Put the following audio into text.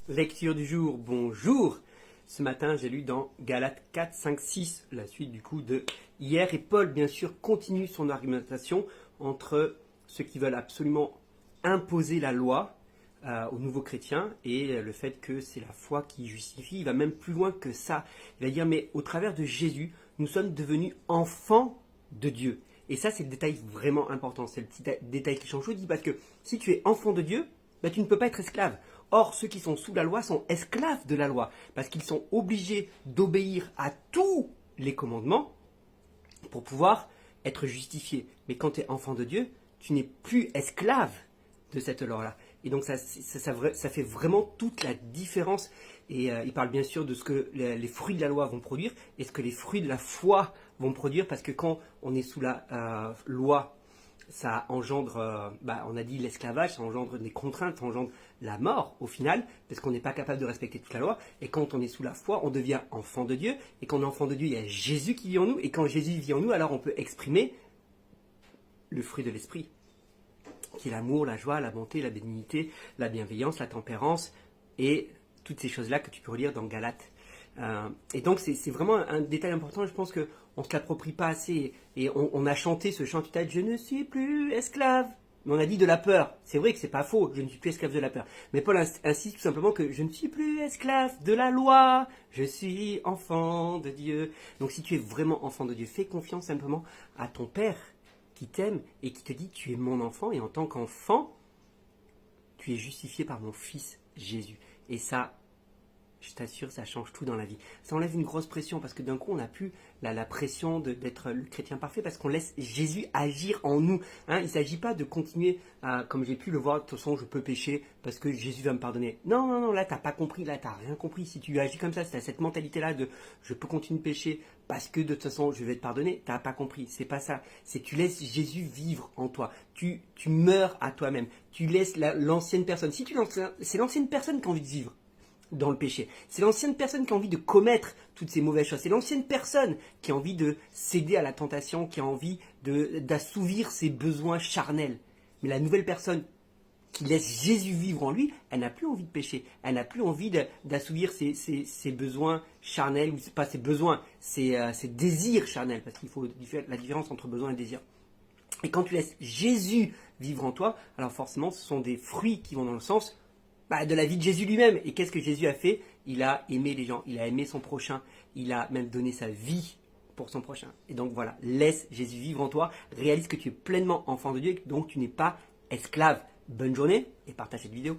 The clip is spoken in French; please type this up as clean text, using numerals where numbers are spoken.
Lecture du jour, bonjour. Ce matin, j'ai lu dans Galates 4, 5, 6, la suite du coup de hier. Et Paul, bien sûr, continue son argumentation entre ceux qui veulent absolument imposer la loi aux nouveaux chrétiens et le fait que c'est la foi qui justifie. Il va même plus loin que ça. Il va dire, mais au travers de Jésus, nous sommes devenus enfants de Dieu. Et ça, c'est le détail vraiment important. C'est le petit détail qui change tout. Il dit parce que si tu es enfant de Dieu, tu ne peux pas être esclave. Or, ceux qui sont sous la loi sont esclaves de la loi, parce qu'ils sont obligés d'obéir à tous les commandements pour pouvoir être justifiés. Mais quand tu es enfant de Dieu, tu n'es plus esclave de cette loi-là. Et donc ça fait vraiment toute la différence. Et il parle bien sûr de ce que les fruits de la loi vont produire et ce que les fruits de la foi vont produire, parce que quand on est sous la loi, ça engendre, on a dit l'esclavage, ça engendre des contraintes, ça engendre la mort au final, parce qu'on n'est pas capable de respecter toute la loi. Et quand on est sous la foi, on devient enfant de Dieu. Et quand on est enfant de Dieu, il y a Jésus qui vit en nous. Et quand Jésus vit en nous, alors on peut exprimer le fruit de l'esprit, qui est l'amour, la joie, la bonté, la bénignité, la bienveillance, la tempérance, et toutes ces choses-là que tu peux relire dans Galates. Et donc c'est vraiment un détail important. Je pense qu'on ne se l'approprie pas assez. Et on a chanté ce chant tout à l'heure, je ne suis plus esclave. Mais on a dit de la peur. C'est vrai que c'est pas faux, je ne suis plus esclave de la peur. Mais Paul insiste tout simplement que je ne suis plus esclave de la loi, je suis enfant de Dieu. Donc si tu es vraiment enfant de Dieu, fais confiance simplement à ton Père qui t'aime et qui te dit tu es mon enfant, et en tant qu'enfant, tu es justifié par mon Fils Jésus. Et ça, je t'assure, ça change tout dans la vie. Ça enlève une grosse pression, parce que d'un coup, on n'a plus la pression d'être le chrétien parfait, parce qu'on laisse Jésus agir en nous. Il ne s'agit pas de continuer, comme j'ai pu le voir, de toute façon, je peux pécher parce que Jésus va me pardonner. Non, non, non, là, tu n'as pas compris, là, tu n'as rien compris. Si tu agis comme ça, si tu as cette mentalité-là de je peux continuer de pécher parce que de toute façon, je vais te pardonner, tu n'as pas compris. C'est pas ça. C'est tu laisses Jésus vivre en toi. Tu meurs à toi-même. Tu laisses l'ancienne personne. Si c'est l'ancienne personne qui a envie de vivre dans le péché. C'est l'ancienne personne qui a envie de commettre toutes ces mauvaises choses. C'est l'ancienne personne qui a envie de céder à la tentation, qui a envie d'assouvir ses besoins charnels. Mais la nouvelle personne qui laisse Jésus vivre en lui, elle n'a plus envie de pécher. Elle n'a plus envie d'assouvir ses besoins charnels, ou pas ses besoins, ses désirs charnels, parce qu'il faut la différence entre besoin et désir. Et quand tu laisses Jésus vivre en toi, alors forcément, ce sont des fruits qui vont dans le sens de la vie de Jésus lui-même. Et qu'est-ce que Jésus a fait? Il a aimé les gens, il a aimé son prochain, il a même donné sa vie pour son prochain. Et donc voilà, laisse Jésus vivre en toi, réalise que tu es pleinement enfant de Dieu, donc tu n'es pas esclave. Bonne journée et partage cette vidéo.